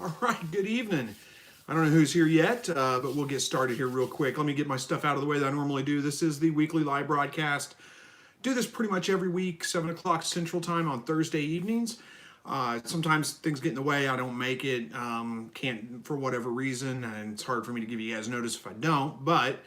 All right, good evening. I don't know who's here yet, but we'll get started here real quick. Let me get my stuff out of the way that I normally do. This is the weekly live broadcast. Do this pretty much every week, 7 o'clock Central Time on Thursday evenings. Sometimes things get in the way. I don't make it, can't for whatever reason, and it's hard for me to give you guys notice if I don't. But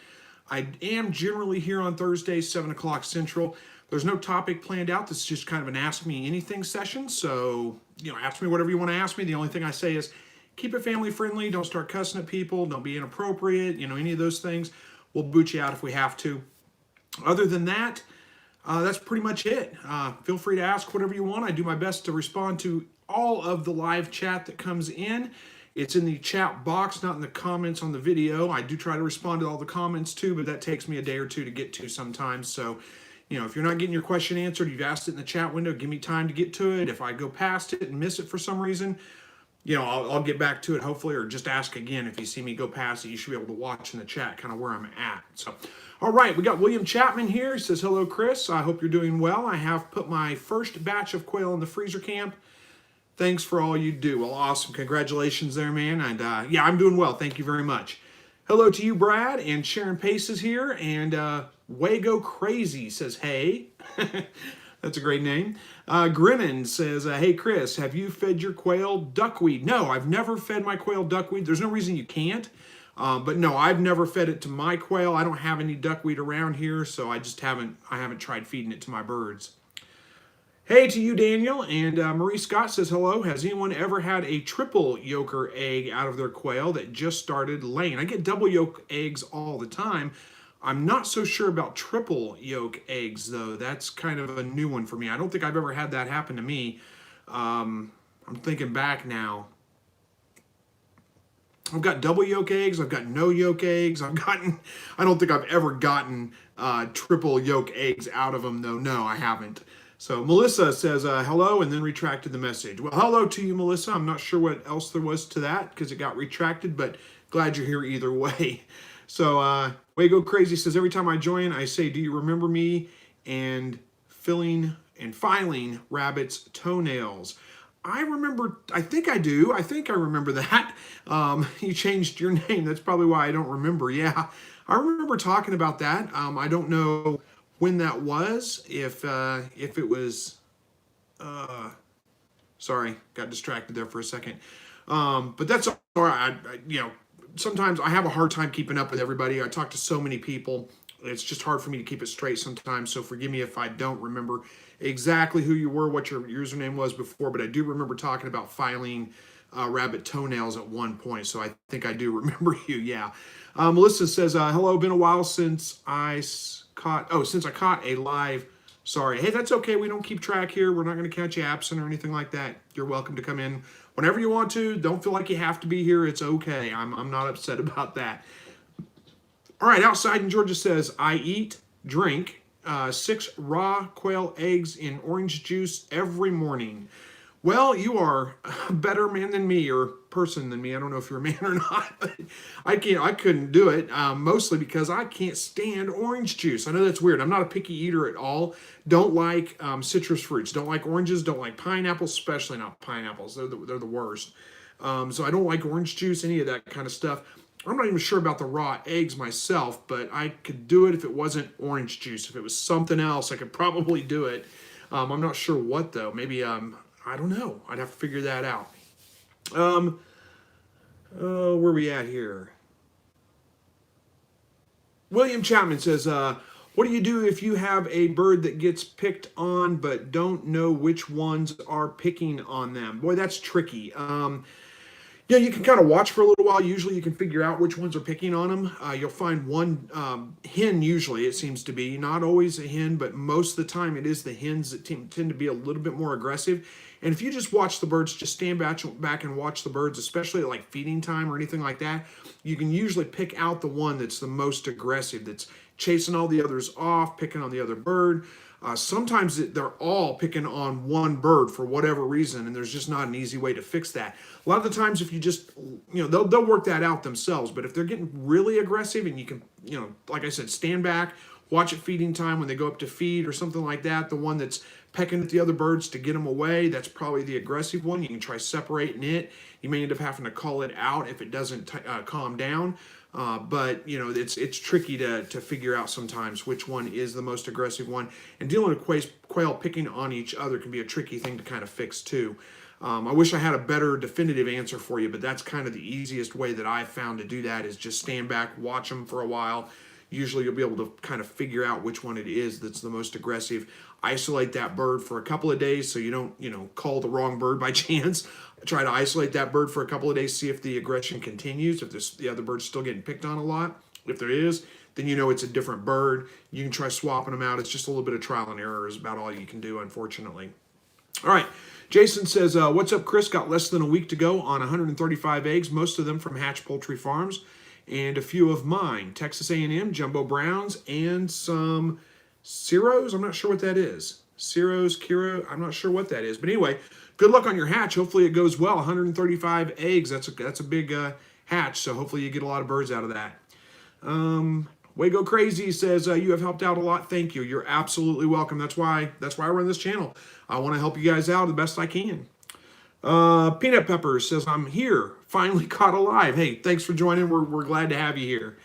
I am generally here on Thursday, 7 o'clock Central. There's no topic planned out. This is just kind of an Ask Me Anything session. So, ask me whatever you want to ask me. The only thing I say is keep it family friendly. Don't start cussing at people. Don't be inappropriate. Any of those things. We'll boot you out if we have to. Other than that, that's pretty much it. Feel free to ask whatever you want. I do my best to respond to all of the live chat that comes in. It's in the chat box, not in the comments on the video. I do try to respond to all the comments too, but that takes me a day or two to get to sometimes. So, if you're not getting your question answered, you've asked it in the chat window, give me time to get to it. If I go past it and miss it for some reason, I'll get back to it hopefully, or just ask again. If you see me go past it, you should be able to watch in the chat kind of where I'm at. So, all right, we got William Chapman here. He says, hello, Chris. I hope you're doing well. I have put my first batch of quail in the freezer camp. Thanks for all you do. Well, awesome. Congratulations there, man. And yeah, I'm doing well. Thank you very much. Hello to you, Brad. And Sharon Pace is here. And Wago Crazy says, hey. That's a great name. Grinnin says, hey, Chris, have you fed your quail duckweed? No, I've never fed my quail duckweed. There's no reason you can't. But no, I've never fed it to my quail. I don't have any duckweed around here, so I haven't tried feeding it to my birds. Hey to you, Daniel. And Marie Scott says, hello. Has anyone ever had a triple yolker egg out of their quail that just started laying? I get double yolk eggs all the time. I'm not so sure about triple yolk eggs, though. That's kind of a new one for me. I don't think I've ever had that happen to me. I'm thinking back now. I've got double yolk eggs. I've got no yolk eggs. I don't think I've ever gotten triple yolk eggs out of them, though. No, I haven't. So Melissa says, hello, and then retracted the message. Well, hello to you, Melissa. I'm not sure what else there was to that because it got retracted, but glad you're here either way. So Wago Crazy says, every time I join, I say, do you remember me? And filing rabbits' toenails. I remember, I think I do. I think I remember that. You changed your name. That's probably why I don't remember. Yeah, I remember talking about that. I don't know when that was, if it was, sorry, got distracted there for a second. But that's all right. Sometimes I have a hard time keeping up with everybody. I talk to so many people. It's just hard for me to keep it straight sometimes. So forgive me if I don't remember exactly who you were, what your username was before, but I do remember talking about filing rabbit toenails at one point. So I think I do remember you. Yeah. Melissa says, hello, been a while since I caught a live. Sorry. Hey, that's okay. We don't keep track here. We're not going to catch you absent or anything like that. You're welcome to come in whenever you want to. Don't feel like you have to be here. It's okay. I'm not upset about that. All right. Outside in Georgia says, I drink 6 raw quail eggs in orange juice every morning. Well, you are a better man than me, or person than me. I don't know if you're a man or not, but I couldn't do it, mostly because I can't stand orange juice. I know that's weird. I'm not a picky eater at all. Don't like citrus fruits. Don't like oranges. Don't like pineapples, especially not pineapples. They're the worst. So I don't like orange juice, any of that kind of stuff. I'm not even sure about the raw eggs myself, but I could do it if it wasn't orange juice. If it was something else, I could probably do it. I'm not sure what, though. Maybe I don't know. I'd have to figure that out. Where are we at here? William Chapman says, what do you do if you have a bird that gets picked on but don't know which ones are picking on them? Boy, that's tricky. Yeah, you can kind of watch for a little while. Usually you can figure out which ones are picking on them. You'll find one hen, usually it seems to be. Not always a hen, but most of the time it is the hens that tend to be a little bit more aggressive. And if you just watch the birds, just stand back and watch the birds, especially at like feeding time or anything like that, you can usually pick out the one that's the most aggressive, that's chasing all the others off, picking on the other bird. Sometimes they're all picking on one bird for whatever reason, and there's just not an easy way to fix that. A lot of the times, if you just, they'll work that out themselves. But if they're getting really aggressive, and you can, like I said, stand back, watch at feeding time when they go up to feed or something like that. The one that's pecking at the other birds to get them away, that's probably the aggressive one. You can try separating it. You may end up having to call it out if it doesn't calm down. But you know, it's tricky to figure out sometimes which one is the most aggressive one. And dealing with quail picking on each other can be a tricky thing to kind of fix too. I wish I had a better definitive answer for you, but that's kind of the easiest way that I've found to do that is just stand back, watch them for a while. Usually you'll be able to kind of figure out which one it is that's the most aggressive. Isolate that bird for a couple of days so you don't, you know, call the wrong bird by chance. Try to isolate that bird for a couple of days, see if the aggression continues, if the other bird's still getting picked on a lot. If there is, then you know it's a different bird. You can try swapping them out. It's just a little bit of trial and error is about all you can do, unfortunately. All right. Jason says, what's up, Chris? Got less than a week to go on 135 eggs, most of them from Hatch Poultry Farms, and a few of mine, Texas A&M, Jumbo Browns, and some Ciros. I'm not sure what that is. Ciros, Kiro, I'm not sure what that is. But anyway, good luck on your hatch. Hopefully it goes well. 135 eggs, that's a big hatch, so hopefully you get a lot of birds out of that. Way Go Crazy says, you have helped out a lot. Thank you. You're absolutely welcome. That's why I run this channel. I want to help you guys out the best I can. Peanut Pepper says, I'm here. Finally caught alive. Hey, thanks for joining. We're glad to have you here.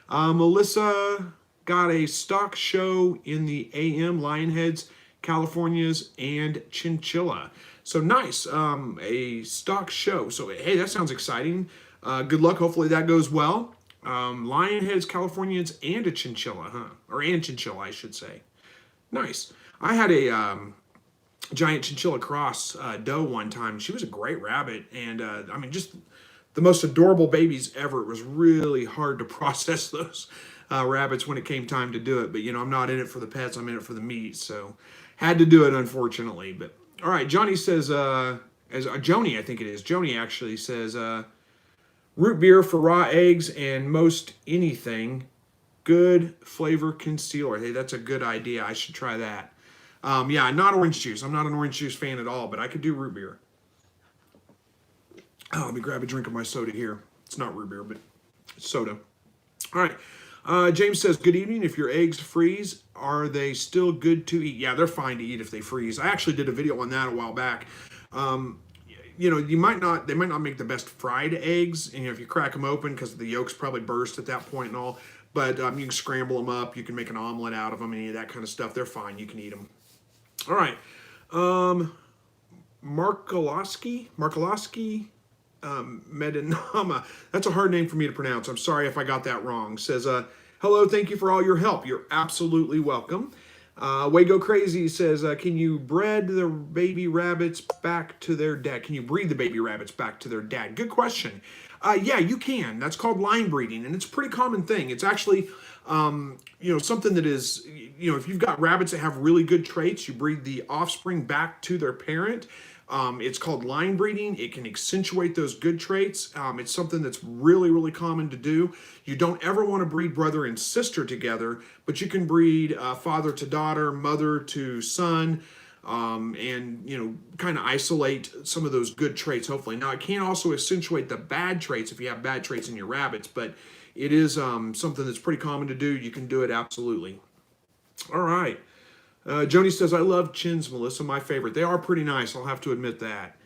Melissa got a stock show in the AM, Lionheads, Californias, and Chinchilla. So nice. A stock show. So, hey, that sounds exciting. Good luck. Hopefully that goes well. Lionheads, Californians, and a Chinchilla, huh? Or and Chinchilla, I should say. Nice. I had a giant Chinchilla cross doe one time. She was a great rabbit, and I mean, just the most adorable babies ever. It was really hard to process those rabbits when it came time to do it. But you know, I'm not in it for the pets. I'm in it for the meat. So had to do it, unfortunately. But all right, Johnny says, Joni, I think it is. Joni actually says, root beer for raw eggs and most anything. Good flavor concealer. Hey, that's a good idea. I should try that. Yeah, not orange juice. I'm not an orange juice fan at all, but I could do root beer. Oh, let me grab a drink of my soda here. It's not root beer, but it's soda. All right. James says, good evening. If your eggs freeze, are they still good to eat? Yeah, they're fine to eat if they freeze. I actually did a video on that a while back. You know, they might not make the best fried eggs, you know, if you crack them open because the yolks probably burst at that point and all. But you can scramble them up. You can make an omelet out of them, any of that kind of stuff. They're fine. You can eat them. All right. Markoloski, Medinama. That's a hard name for me to pronounce. I'm sorry if I got that wrong. Says, hello, thank you for all your help. You're absolutely welcome. Way Go Crazy says, can you breed the baby rabbits back to their dad? Can you breed the baby rabbits back to their dad? Good question. Yeah, you can. That's called line breeding, and it's a pretty common thing. It's actually, you know, something that is, you know, if you've got rabbits that have really good traits, you breed the offspring back to their parent. It's called line breeding. It can accentuate those good traits. It's something that's really, really common to do. You don't ever want to breed brother and sister together, but you can breed father to daughter, mother to son, and, you know, kind of isolate some of those good traits, hopefully. Now, it can also accentuate the bad traits if you have bad traits in your rabbits, but it is something that's pretty common to do. You can do it absolutely. All right. Joni says, I love chins, Melissa, my favorite. They are pretty nice, I'll have to admit that.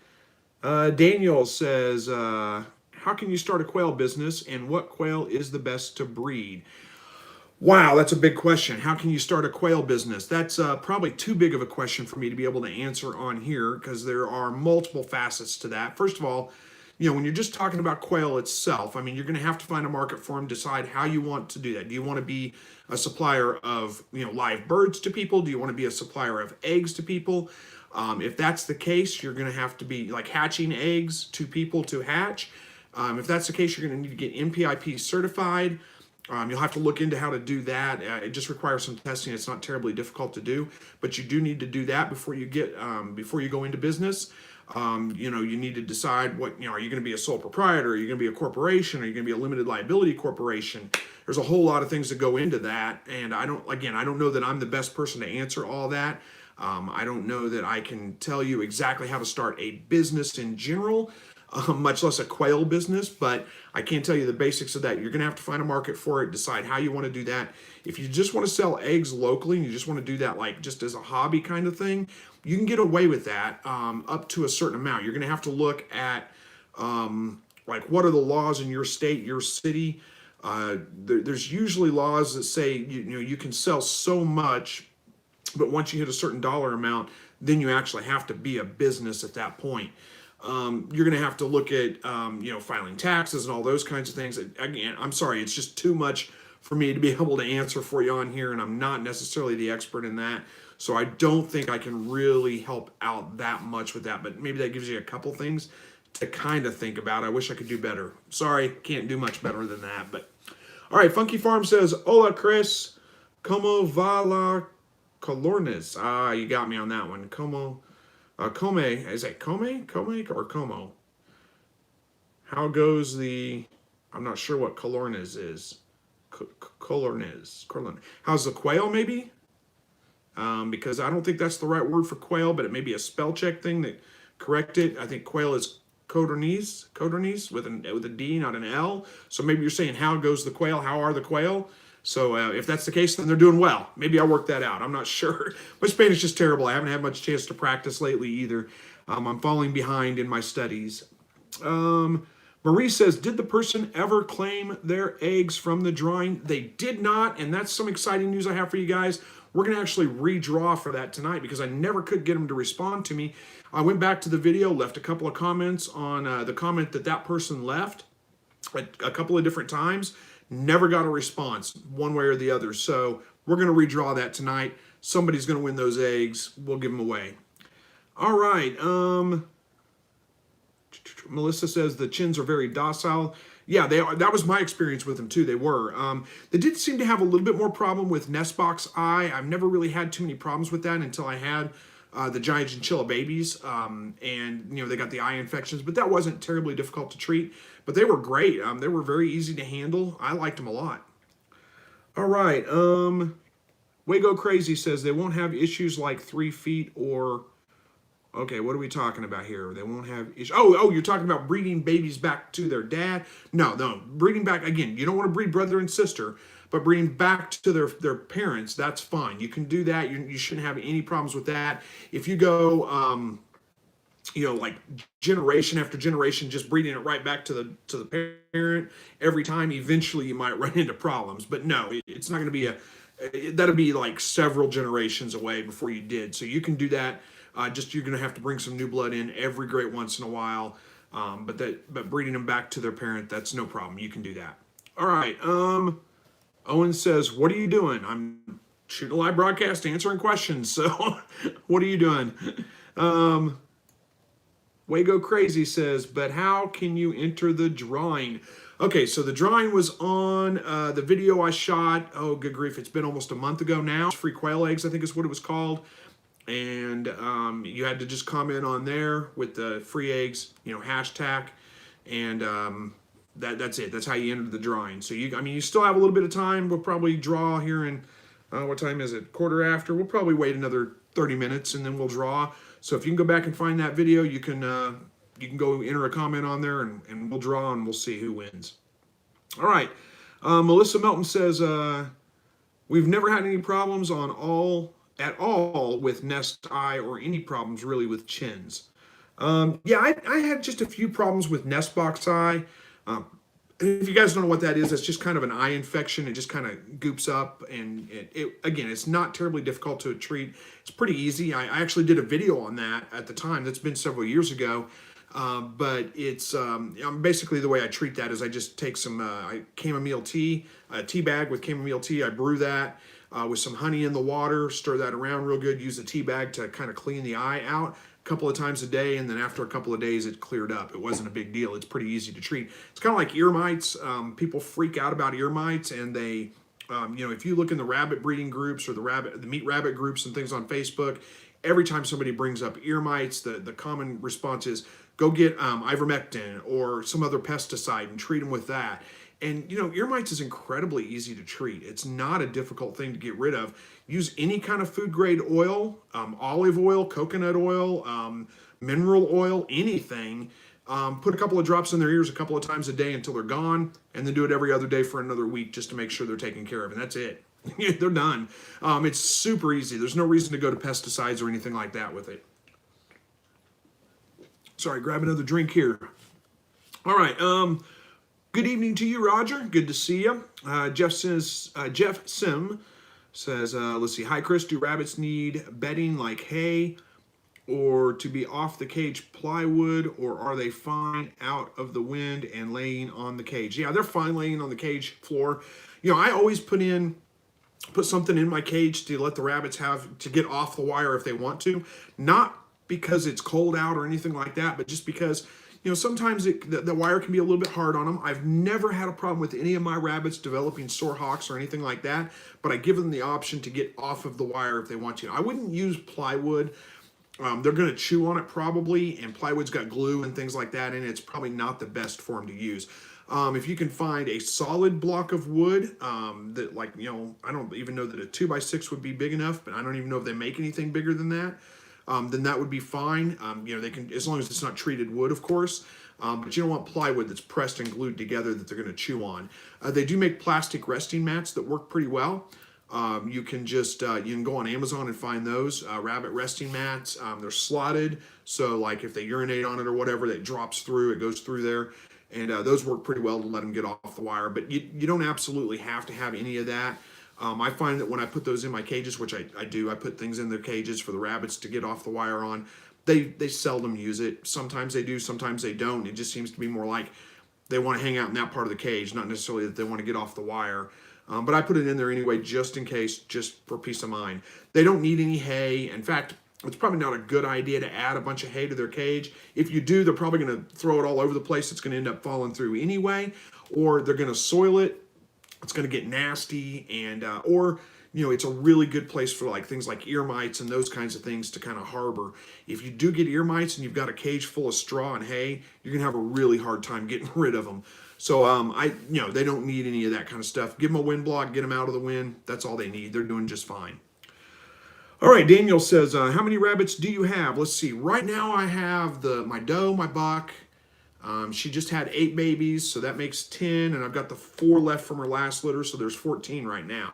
Daniel says, how can you start a quail business, and what quail is the best to breed? Wow, that's a big question. How can you start a quail business? That's probably too big of a question for me to be able to answer on here because there are multiple facets to that. First of all, you know, when you're just talking about quail itself, I mean, you're going to have to find a market for them, decide how you want to do that. Do you want to be a supplier of, you know, live birds to people? Do you want to be a supplier of eggs to people? If that's the case, you're going to have to be like hatching eggs to people to hatch. If that's the case, you're going to need to get NPIP certified. You'll have to look into how to do that. It just requires some testing. It's not terribly difficult to do, but you do need to do that before you get before you go into business. You know, you need to decide what, you know, are you going to be a sole proprietor? Are you going to be a corporation? Are you going to be a limited liability corporation? There's a whole lot of things that go into that. And I don't know that I'm the best person to answer all that. I don't know that I can tell you exactly how to start a business in general. much less a quail business, but I can't tell you the basics of that. You're going to have to find a market for it, decide how you want to do that. If you just want to sell eggs locally and you just want to do that like just as a hobby kind of thing, you can get away with that up to a certain amount. You're going to have to look at like what are the laws in your state, your city. There's usually laws that say you can sell so much, but once you hit a certain dollar amount, then you actually have to be a business at that point. You're going to have to look at filing taxes and all those kinds of things. Again, I'm sorry, it's just too much for me to be able to answer for you on here, and I'm not necessarily the expert in that. So I don't think I can really help out that much with that, but maybe that gives you a couple things to kind of think about. I wish I could do better. Sorry, can't do much better than that. But all right, Funky Farm says, "Hola, Chris. Como va la colornes?" Ah, you got me on that one. Como, come, is it come or como? How goes the? I'm not sure what colornes is. Colornes. How's the quail? Maybe. Because I don't think that's the right word for quail, but it may be a spell check thing that correct it. I think quail is codorniz with a D, not an L. So maybe you're saying how goes the quail? How are the quail? So if that's the case, then they're doing well. Maybe I'll work that out. I'm not sure. My Spanish is terrible. I haven't had much chance to practice lately either. I'm falling behind in my studies. Marie says, did the person ever claim their eggs from the drawing? They did not, and that's some exciting news I have for you guys. We're going to actually redraw for that tonight because I never could get them to respond to me. I went back to the video, left a couple of comments on the comment that person left a couple of different times. Never got a response one way or the other. So we're going to redraw that tonight. Somebody's going to win those eggs. We'll give them away. All right. Melissa says the chins are very docile. Yeah, they are. That was my experience with them too. They were. They did seem to have a little bit more problem with nest box eye. I've never really had too many problems with that until I had the giant chinchilla babies, and they got the eye infections. But that wasn't terribly difficult to treat. But they were great. They were very easy to handle. I liked them a lot. All right. Way Go Crazy says they won't have issues like 3 feet or. Okay, what are we talking about here? They won't have issues. Oh, you're talking about breeding babies back to their dad? No, breeding back, again, you don't want to breed brother and sister, but breeding back to their parents, that's fine. You can do that. You shouldn't have any problems with that. If you go, like generation after generation, just breeding it right back to the parent every time, eventually you might run into problems. But no, it's not going to be that'll be like several generations away before you did. So you can do that. You're going to have to bring some new blood in every great once in a while. But breeding them back to their parent, that's no problem. You can do that. All right. Owen says, what are you doing? I'm shooting a live broadcast, answering questions. So what are you doing? Way Go Crazy says, but how can you enter the drawing? Okay, so the drawing was on the video I shot. Oh, good grief. It's been almost a month ago now. Free quail eggs, I think is what it was called. And you had to just comment on there with the free eggs, hashtag, and that's it. That's how you entered the drawing. So you still have a little bit of time. We'll probably draw here in what time is it? Quarter after. We'll probably wait another 30 minutes and then we'll draw. So if you can go back and find that video, you can go enter a comment on there and we'll draw and we'll see who wins. All right. Melissa Melton says we've never had any problems at all with nest eye or any problems really with chins. I had just a few problems with nest box eye. If you guys don't know what that is, it's just kind of an eye infection. It just kind of goops up, and it's not terribly difficult to treat. It's pretty easy. I actually did a video on that at the time. That's been several years ago. But it's basically the way I treat that is I just take some chamomile tea, a tea bag with chamomile tea. I brew that with some honey in the water, stir that around real good, use the tea bag to kind of clean the eye out a couple of times a day, and then after a couple of days it cleared up. It wasn't a big deal. It's pretty easy to treat. It's kind of like ear mites. People freak out about ear mites, and they if you look in the rabbit breeding groups or the meat rabbit groups and things on Facebook, every time somebody brings up ear mites, the common response is go get ivermectin or some other pesticide and treat them with that. And, ear mites is incredibly easy to treat. It's not a difficult thing to get rid of. Use any kind of food grade oil, olive oil, coconut oil, mineral oil, anything. Put a couple of drops in their ears a couple of times a day until they're gone, and then do it every other day for another week just to make sure they're taken care of, and that's it. They're done. It's super easy. There's no reason to go to pesticides or anything like that with it. Sorry, grab another drink here. All right. Good evening to you, Roger. Good to see you. Jeff Sim says, let's see. Hi, Chris. Do rabbits need bedding like hay or to be off the cage plywood, or are they fine out of the wind and laying on the cage? Yeah, they're fine laying on the cage floor. I always put something in my cage to let the rabbits have to get off the wire if they want to. Not because it's cold out or anything like that, but just because, sometimes the wire can be a little bit hard on them. I've never had a problem with any of my rabbits developing sore hocks or anything like that, but I give them the option to get off of the wire if they want to. I wouldn't use plywood. They're going to chew on it probably, and plywood's got glue and things like that in it. It's probably not the best for them to use. If you can find a solid block of wood that, I don't even know that a 2x6 would be big enough, but I don't even know if they make anything bigger than that. Then that would be fine. They can, as long as it's not treated wood, of course. But you don't want plywood that's pressed and glued together that they're going to chew on. They do make plastic resting mats that work pretty well. You can go on Amazon and find those rabbit resting mats. They're slotted, so like if they urinate on it or whatever, that drops through, it goes through there, and those work pretty well to let them get off the wire. But you don't absolutely have to have any of that. I find that when I put those in my cages, which I do, I put things in their cages for the rabbits to get off the wire on. They seldom use it. Sometimes they do, sometimes they don't. It just seems to be more like they want to hang out in that part of the cage, not necessarily that they want to get off the wire. But I put it in there anyway, just in case, just for peace of mind. They don't need any hay. In fact, it's probably not a good idea to add a bunch of hay to their cage. If you do, they're probably going to throw it all over the place. It's going to end up falling through anyway, or they're going to soil it. It's going to get nasty, and or it's a really good place for like things like ear mites and those kinds of things to kind of harbor. If you do get ear mites and you've got a cage full of straw and hay, you're going to have a really hard time getting rid of them. So they don't need any of that kind of stuff. Give them a wind block, get them out of the wind. That's all they need. They're doing just fine. All right, Daniel says, how many rabbits do you have? Let's see. Right now I have my doe, my buck. She just had 8 babies, so that makes 10, and I've got the 4 left from her last litter, so there's 14 right now.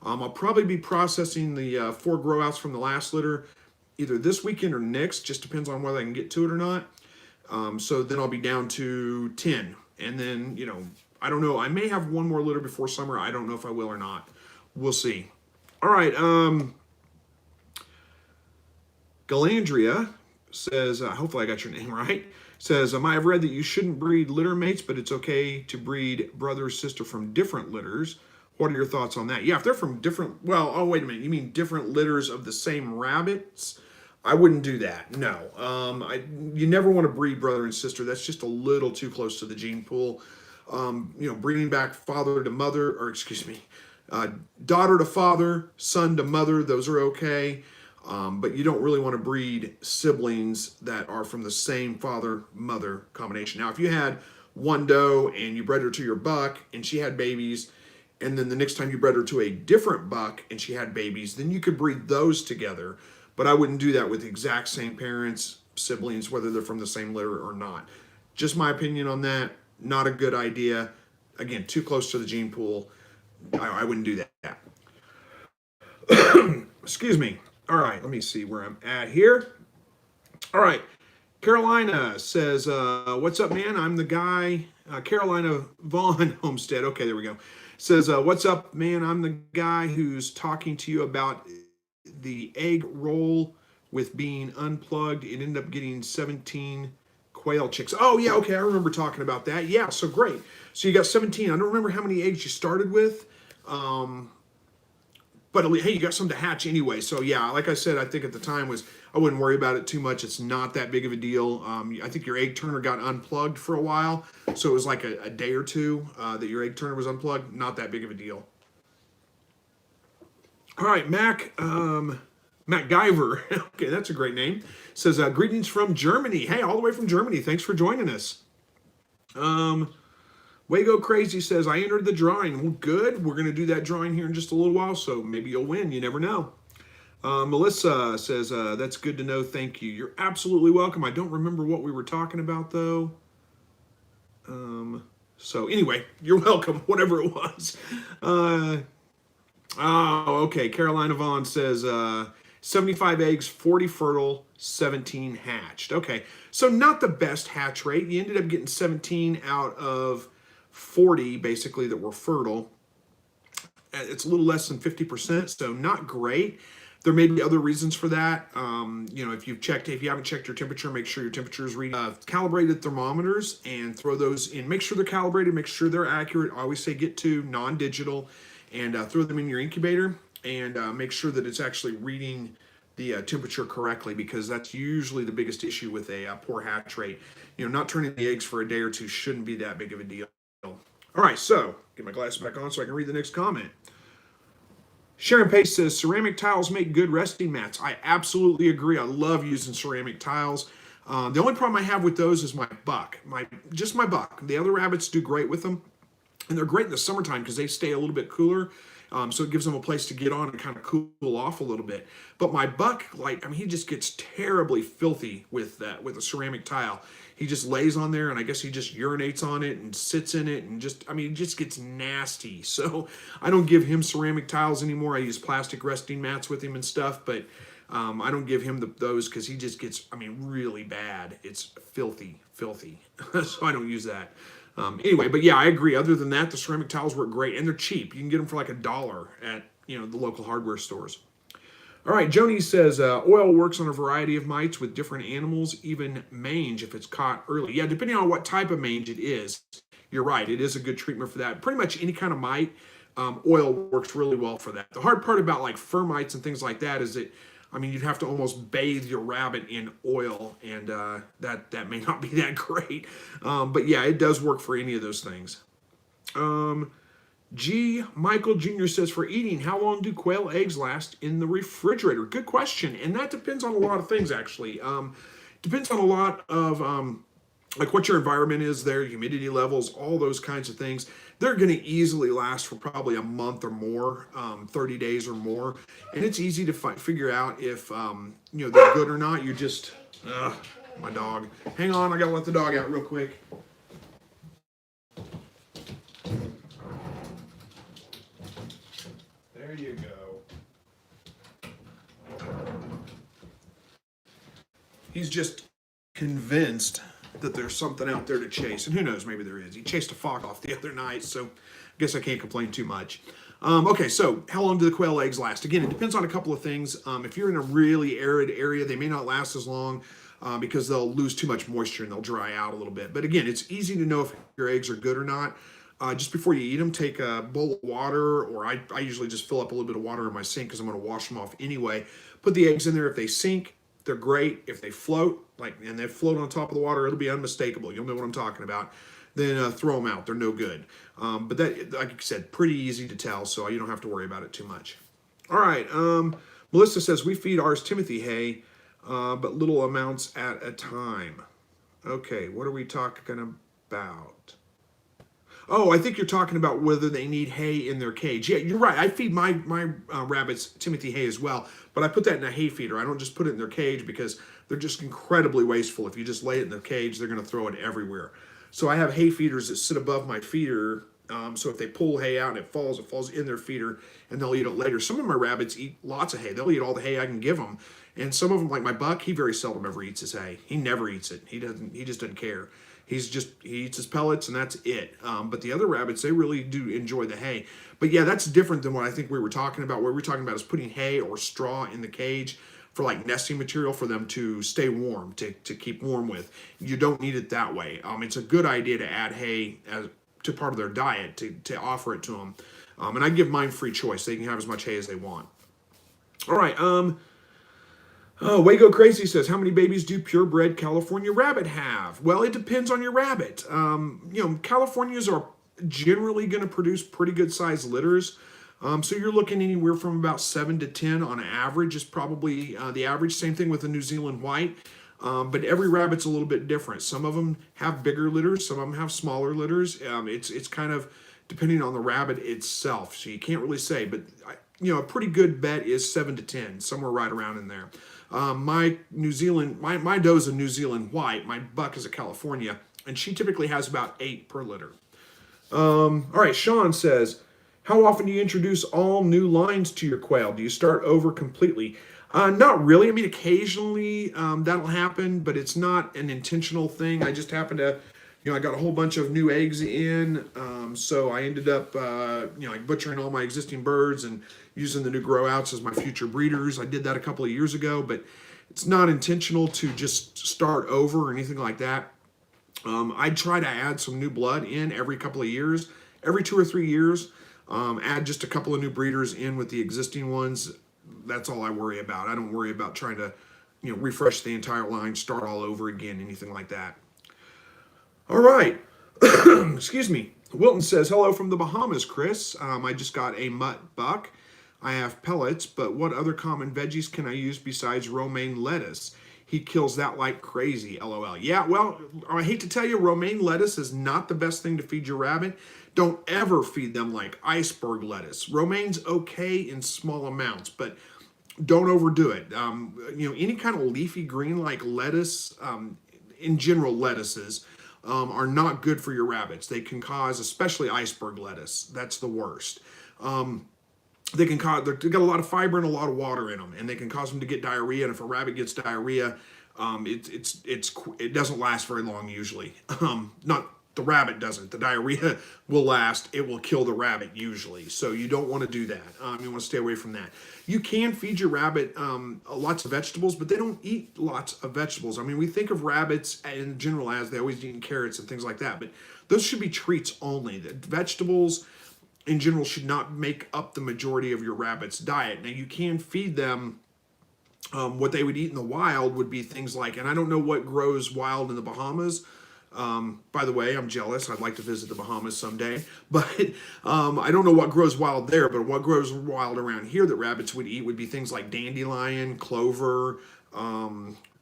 I'll probably be processing the 4 grow outs from the last litter either this weekend or next, just depends on whether I can get to it or not. So then I'll be down to 10. And then, I don't know. I may have one more litter before summer. I don't know if I will or not. We'll see. All right. Galandria says, hopefully I got your name right, says, I have read that you shouldn't breed litter mates, but it's okay to breed brother or sister from different litters. What are your thoughts on that? Yeah, if they're from different, wait a minute. You mean different litters of the same rabbits? I wouldn't do that. No. You never want to breed brother and sister. That's just a little too close to the gene pool. Bringing back father to mother, or excuse me, daughter to father, son to mother, those are okay. But you don't really want to breed siblings that are from the same father-mother combination. Now, if you had one doe and you bred her to your buck and she had babies, and then the next time you bred her to a different buck and she had babies, then you could breed those together. But I wouldn't do that with the exact same parents, siblings, whether they're from the same litter or not. Just my opinion on that. Not a good idea. Again, too close to the gene pool. I wouldn't do that. Excuse me. All right, let me see where I'm at here. All right, Carolina says, what's up, man? I'm the guy, Carolina Vaughn Homestead. Okay, there we go. Says, what's up, man? I'm the guy who's talking to you about the egg roll with being unplugged. It ended up getting 17 quail chicks. Oh, yeah, okay, I remember talking about that. Yeah, so great. So you got 17. I don't remember how many eggs you started with. But hey, you got some to hatch anyway. So yeah, like I said, I think at the time I wouldn't worry about it too much. It's not that big of a deal. I think your egg turner got unplugged for a while. So it was like a day or two that your egg turner was unplugged. Not that big of a deal. All right, MacGyver. Okay, that's a great name. Says, greetings from Germany. Hey, all the way from Germany. Thanks for joining us. Wago Crazy says, I entered the drawing. Well, good. We're going to do that drawing here in just a little while, so maybe you'll win. You never know. Melissa says, that's good to know. Thank you. You're absolutely welcome. I don't remember what we were talking about, though. So anyway, you're welcome, whatever it was. Uh, oh, okay. Carolina Vaughn says 75 eggs, 40 fertile, 17 hatched. Okay, so not the best hatch rate. You ended up getting 17 out of 40, basically, that were fertile. It's a little less than 50%, so not great. There may be other reasons for that. If you haven't checked your temperature, make sure your temperature is reading. Calibrated thermometers and throw those in. Make sure they're calibrated. Make sure they're accurate. I always say get to non-digital, and throw them in your incubator, and make sure that it's actually reading the temperature correctly, because that's usually the biggest issue with a poor hatch rate. Not turning the eggs for a day or two shouldn't be that big of a deal. All right, so get my glasses back on so I can read the next comment. Sharon Pace says, ceramic tiles make good resting mats. I absolutely agree. I love using ceramic tiles. The only problem I have with those is my buck. Just my buck. The other rabbits do great with them. And they're great in the summertime because they stay a little bit cooler. So it gives them a place to get on and kind of cool off a little bit. But my buck, he just gets terribly filthy with a ceramic tile. He just lays on there, and I guess he just urinates on it and sits in it, and it just gets nasty. So I don't give him ceramic tiles anymore. I use plastic resting mats with him and stuff, but I don't give him those because he just gets, really bad. It's filthy. So I don't use that. Anyway, but yeah, I agree. Other than that, the ceramic tiles work great, and they're cheap. You can get them for like $1 at the local hardware stores. All right, Joni says oil works on a variety of mites with different animals, even mange if it's caught early. Yeah, depending on what type of mange it is, you're right. It is a good treatment for that. Pretty much any kind of mite, oil works really well for that. The hard part about like fur mites and things like that is that you'd have to almost bathe your rabbit in oil, and that may not be that great. But yeah, it does work for any of those things. G. Michael Jr. says, for eating, how long do quail eggs last in the refrigerator? Good question, and that depends on a lot of things, actually. Depends on a lot of like what your environment is there, humidity levels, all those kinds of things. They're going to easily last for probably a month or more, 30 days or more. And it's easy to figure out if they're good or not. You just, my dog. Hang on, I got to let the dog out real quick. There you go. He's just convinced that there's something out there to chase, and who knows, maybe there is. He chased a fox off the other night, so I guess I can't complain too much. Okay, so how long do the quail eggs last? Again, it depends on a couple of things. If you're in a really arid area, they may not last as long because they'll lose too much moisture and they'll dry out a little bit. But again, it's easy to know if your eggs are good or not. Just before you eat them, take a bowl of water, or I usually just fill up a little bit of water in my sink because I'm going to wash them off anyway. Put the eggs in there. If they sink, they're great. If they float, and they float on top of the water, it'll be unmistakable. You'll know what I'm talking about. Then throw them out. They're no good. But that, like I said, pretty easy to tell, so you don't have to worry about it too much. All right. Melissa says, we feed ours Timothy hay, but little amounts at a time. Okay, what are we talking about? Oh, I think you're talking about whether they need hay in their cage. Yeah, you're right. I feed my rabbits Timothy hay as well, but I put that in a hay feeder. I don't just put it in their cage because they're just incredibly wasteful. If you just lay it in their cage, they're going to throw it everywhere. So I have hay feeders that sit above my feeder. So if they pull hay out and it falls in their feeder, and they'll eat it later. Some of my rabbits eat lots of hay. They'll eat all the hay I can give them. And some of them, like my buck, he very seldom ever eats his hay. He never eats it. He just doesn't care. He eats his pellets, and that's it. But the other rabbits, they really do enjoy the hay. But yeah, that's different than what I think we were talking about. What we're talking about is putting hay or straw in the cage for like nesting material for them to stay warm, to keep warm with. You don't need it that way. It's a good idea to add hay to part of their diet, to offer it to them. And I give mine free choice. They can have as much hay as they want. All right. Wago Crazy says, how many babies do purebred California rabbit have? Well, it depends on your rabbit. Californias are generally going to produce pretty good sized litters. So you're looking anywhere from about 7 to 10 on average is probably the average. Same thing with the New Zealand white. But every rabbit's a little bit different. Some of them have bigger litters. Some of them have smaller litters. It's kind of depending on the rabbit itself. So you can't really say, but a pretty good bet is 7 to 10, somewhere right around in there. My New Zealand, my doe is a New Zealand white. My buck is a California, and she typically has about 8 per litter. All right, Sean says, how often do you introduce all new lines to your quail? Do you start over completely? Not really. I mean, occasionally that'll happen, but it's not an intentional thing. I just happen to, I got a whole bunch of new eggs in, so I ended up, like butchering all my existing birds and using the new grow outs as my future breeders. I did that a couple of years ago, but it's not intentional to just start over or anything like that. I try to add some new blood in every couple of years, every 2 or 3 years. Add just a couple of new breeders in with the existing ones. That's all I worry about. I don't worry about trying to, refresh the entire line, start all over again, anything like that. All right. Excuse me. Wilton says, hello from the Bahamas, Chris. I just got a mutt buck. I have pellets, but what other common veggies can I use besides romaine lettuce? He kills that like crazy, LOL. Yeah, well, I hate to tell you, romaine lettuce is not the best thing to feed your rabbit. Don't ever feed them like iceberg lettuce. Romaine's okay in small amounts, but don't overdo it. Any kind of leafy green like lettuce, in general lettuces, are not good for your rabbits. They can cause, especially iceberg lettuce, that's the worst. They've got a lot of fiber and a lot of water in them, and they can cause them to get diarrhea. And if a rabbit gets diarrhea, it doesn't last very long usually. Not the rabbit doesn't. The diarrhea will last. It will kill the rabbit usually. So you don't want to do that. You want to stay away from that. You can feed your rabbit lots of vegetables, but they don't eat lots of vegetables. I mean, we think of rabbits in general as they always eat carrots and things like that, but those should be treats only. The vegetables in general should not make up the majority of your rabbit's diet. Now you can feed them what they would eat in the wild would be things like, and I don't know what grows wild in the Bahamas. By the way, I'm jealous. I'd like to visit the Bahamas someday, but I don't know what grows wild there, but what grows wild around here that rabbits would eat would be things like dandelion, clover,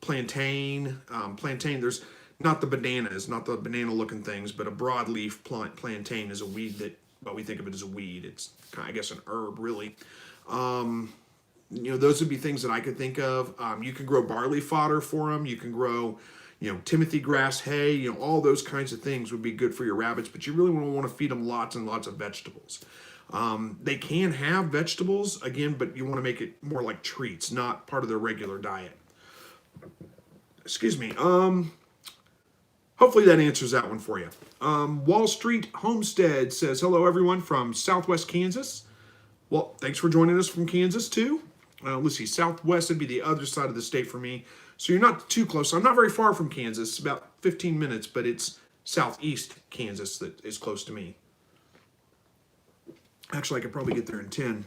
plantain. There's not the bananas, not the banana looking things, but a broadleaf plantain is a weed that, well, we think of it as a weed. It's, I guess, an herb, really. Those would be things that I could think of. You can grow barley fodder for them. You can grow, Timothy grass hay. All those kinds of things would be good for your rabbits, but you really want to feed them lots and lots of vegetables. They can have vegetables, again, but you want to make it more like treats, not part of their regular diet. Excuse me. Hopefully that answers that one for you. Wall Street Homestead says, hello, everyone from Southwest Kansas. Well, thanks for joining us from Kansas, too. Let's see, Southwest would be the other side of the state for me. So you're not too close. I'm not very far from Kansas, it's about 15 minutes, but it's Southeast Kansas that is close to me. Actually, I could probably get there in 10.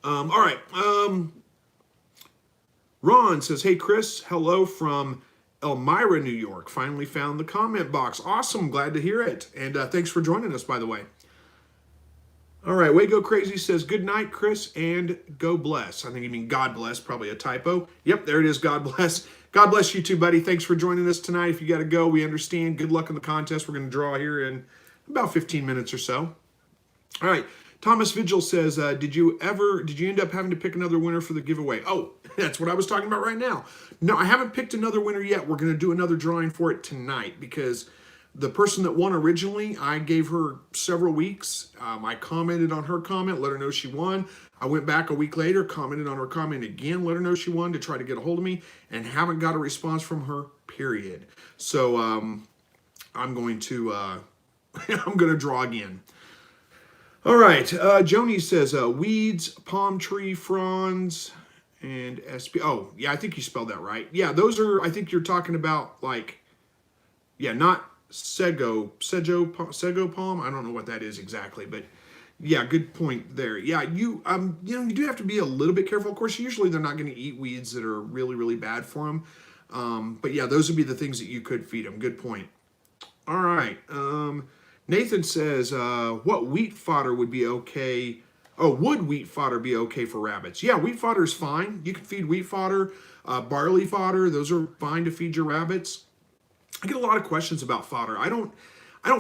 All right. Ron says, hey, Chris, hello from Elmira, New York. Finally found the comment box. Awesome. Glad to hear it. And thanks for joining us, by the way. All right. Way Go Crazy says, good night, Chris, and go bless. I think you mean God bless. Probably a typo. Yep, there it is. God bless. God bless you too, buddy. Thanks for joining us tonight. If you got to go, we understand. Good luck in the contest. We're going to draw here in about 15 minutes or so. All right. Thomas Vigil says, did you end up having to pick another winner for the giveaway? Oh, that's what I was talking about right now. No, I haven't picked another winner yet. We're going to do another drawing for it tonight because the person that won originally, I gave her several weeks. I commented on her comment, let her know she won. I went back a week later, commented on her comment again, let her know she won to try to get a hold of me, and haven't got a response from her, period. So I'm going to I'm going to draw again. All right, Joni says, weeds, palm tree fronds, and SP. Oh, yeah, I think you spelled that right. Yeah, those are, I think you're talking about, like, yeah, not sago palm. I don't know what that is exactly, but yeah, good point there. Yeah, you do have to be a little bit careful. Of course, usually they're not going to eat weeds that are really, really bad for them. But yeah, those would be the things that you could feed them. Good point. All right. Nathan says, what wheat fodder would be okay? Oh, would wheat fodder be okay for rabbits? Yeah, wheat fodder is fine. You can feed wheat fodder, barley fodder. Those are fine to feed your rabbits. I get a lot of questions about fodder. I don't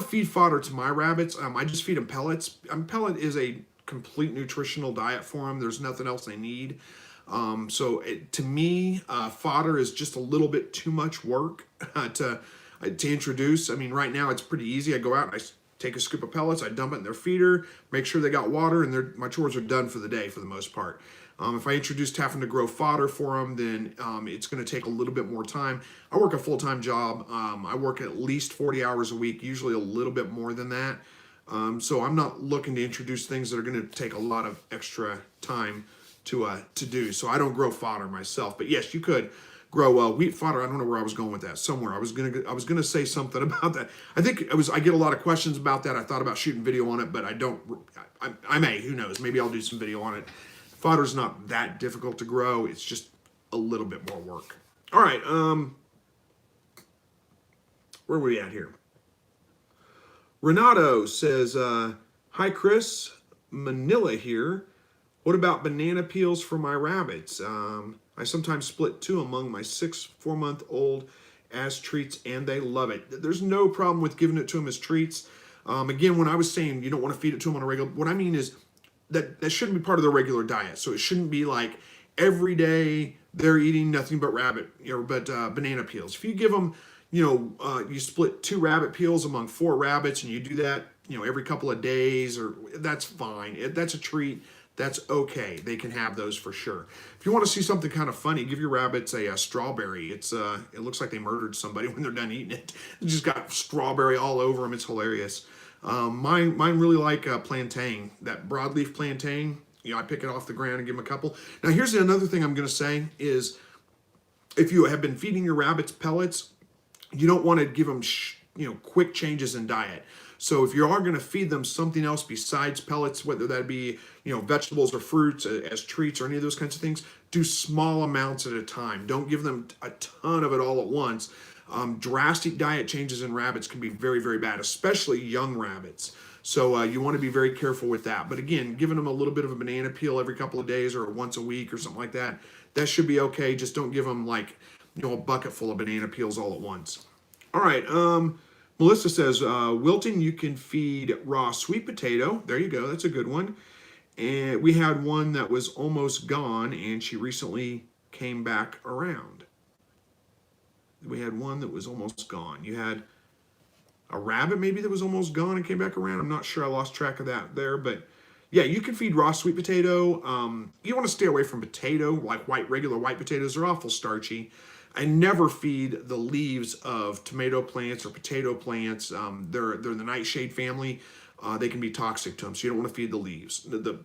feed fodder to my rabbits. I just feed them pellets. Pellet is a complete nutritional diet for them. There's nothing else they need. To me, fodder is just a little bit too much work to introduce. I mean, right now it's pretty easy. I go out and I take a scoop of pellets, I dump it in their feeder, make sure they got water, and my chores are done for the day for the most part. If I introduced having to grow fodder for them, then it's going to take a little bit more time. I work a full-time job. I work at least 40 hours a week, usually a little bit more than that. So I'm not looking to introduce things that are going to take a lot of extra time to do. So I don't grow fodder myself. But yes, you could grow wheat fodder. I don't know where I was going with that. Somewhere I was gonna say something about that. I think I get a lot of questions about that. I thought about shooting video on it, but I don't. I may. Who knows? Maybe I'll do some video on it. Fodder's not that difficult to grow. It's just a little bit more work. All right. Where are we at here? Renato says, "Hi Chris, Manila here. What about banana peels for my rabbits? I sometimes split 2 among my 4-month-old as treats, and they love it." There's no problem with giving it to them as treats. Again, when I was saying you don't want to feed it to them on a regular, what I mean is that shouldn't be part of their regular diet. So it shouldn't be like every day they're eating nothing but banana peels. If you give them, you split 2 rabbit peels among 4 rabbits, and you do that, every couple of days, that's fine. That's a treat. That's okay. They can have those for sure. If you want to see something kind of funny, give your rabbits a strawberry. It looks like they murdered somebody when they're done eating it. It just got strawberry all over them. It's hilarious. Mine really like plantain, that broadleaf plantain. I pick it off the ground and give them a couple. Now here's another thing I'm going to say is, if you have been feeding your rabbits pellets, you don't want to give them quick changes in diet. So if you are going to feed them something else besides pellets, whether that be vegetables or fruits as treats or any of those kinds of things, do small amounts at a time. Don't give them a ton of it all at once. Drastic diet changes in rabbits can be very, very bad, especially young rabbits. So you want to be very careful with that. But again, giving them a little bit of a banana peel every couple of days or once a week or something like that, that should be okay. Just don't give them like a bucket full of banana peels all at once. All right. Melissa says, Wilton, you can feed raw sweet potato. There you go. That's a good one. And we had one that was almost gone, and she recently came back around. We had one that was almost gone. You had a rabbit maybe that was almost gone and came back around. I'm not sure. I lost track of that there. But yeah, you can feed raw sweet potato. You want to stay away from potato, like regular white potatoes. They're awful starchy. I never feed the leaves of tomato plants or potato plants. They're the nightshade family. They can be toxic to them, so you don't want to feed the leaves. The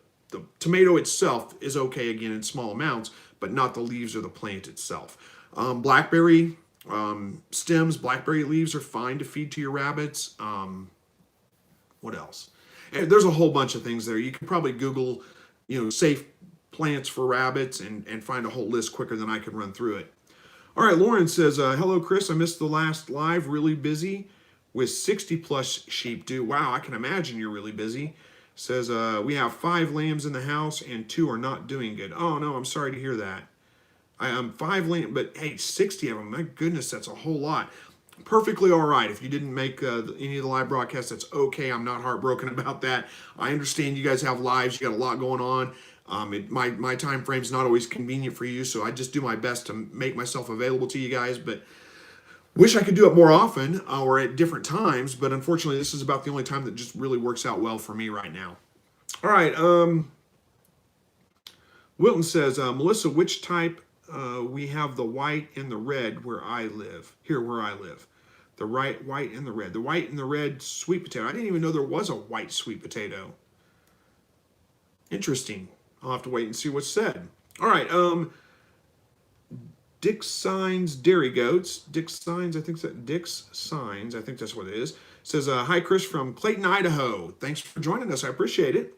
tomato itself is okay, again, in small amounts, but not the leaves or the plant itself. Blackberry stems, blackberry leaves are fine to feed to your rabbits. What else? And there's a whole bunch of things there. You can probably Google, safe plants for rabbits and find a whole list quicker than I can run through it. All right, Lauren says, hello, Chris. I missed the last live. Really busy with 60-plus sheep, dude. Wow, I can imagine you're really busy. Says, we have 5 lambs in the house and 2 are not doing good. Oh, no, I'm sorry to hear that. I'm 5 lambs, but hey, 60 of them. My goodness, that's a whole lot. Perfectly all right. If you didn't make any of the live broadcasts, that's okay. I'm not heartbroken about that. I understand you guys have lives. You got a lot going on. My time frame's not always convenient for you, so I just do my best to make myself available to you guys, but wish I could do it more often or at different times, but unfortunately this is about the only time that just really works out well for me right now. All right, Wilton says, Melissa, which type? We have the white and the red where I live. The white and the red. The white and the red sweet potato. I didn't even know there was a white sweet potato. Interesting. I'll have to wait and see what's said. All right. Dick's Signs Dairy Goats. Dick's Signs, I think that's what it is. Says, hi, Chris from Clayton, Idaho. Thanks for joining us. I appreciate it.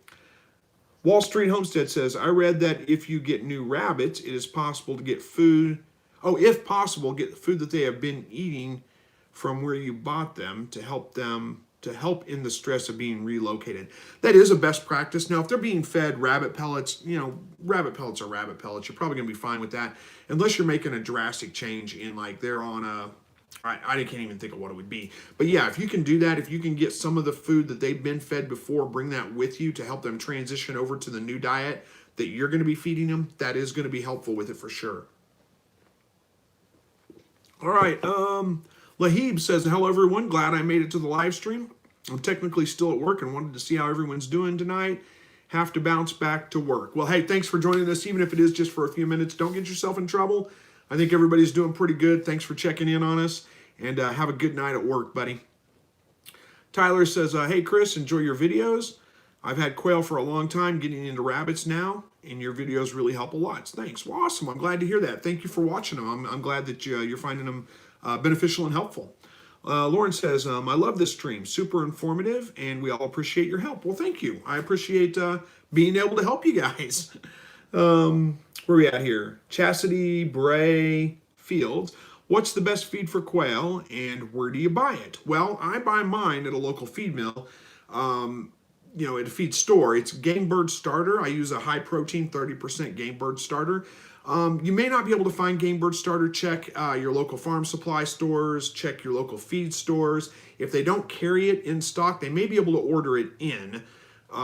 Wall Street Homestead says, I read that if you get new rabbits, it is possible to get food. Oh, if possible, get the food that they have been eating from where you bought them to help in the stress of being relocated. That is a best practice. Now, if they're being fed rabbit pellets, rabbit pellets are rabbit pellets. You're probably going to be fine with that, unless you're making a drastic change in, like, they're on I can't even think of what it would be. But yeah, if you can do that, if you can get some of the food that they've been fed before, bring that with you to help them transition over to the new diet that you're going to be feeding them, that is going to be helpful with it for sure. All right. Lahib says, hello, everyone. Glad I made it to the live stream. I'm technically still at work and wanted to see how everyone's doing tonight. Have to bounce back to work. Well, hey, thanks for joining us, even if it is just for a few minutes. Don't get yourself in trouble. I think everybody's doing pretty good. Thanks for checking in on us, and have a good night at work, buddy. Tyler says, hey, Chris, enjoy your videos. I've had quail for a long time, getting into rabbits now, and your videos really help a lot. Thanks. Well, awesome. I'm glad to hear that. Thank you for watching them. I'm glad that you're finding them beneficial and helpful. Lauren says, I love this stream. Super informative, and we all appreciate your help. Well, thank you. I appreciate being able to help you guys. Where are we at here? Chastity Bray Fields. What's the best feed for quail, and where do you buy it? Well, I buy mine at a local feed mill. At a feed store. It's Game Bird Starter. I use a high protein 30% Game Bird Starter. You may not be able to find Game Bird Starter. Check your local farm supply stores. Check your local feed stores. If they don't carry it in stock, they may be able to order it in.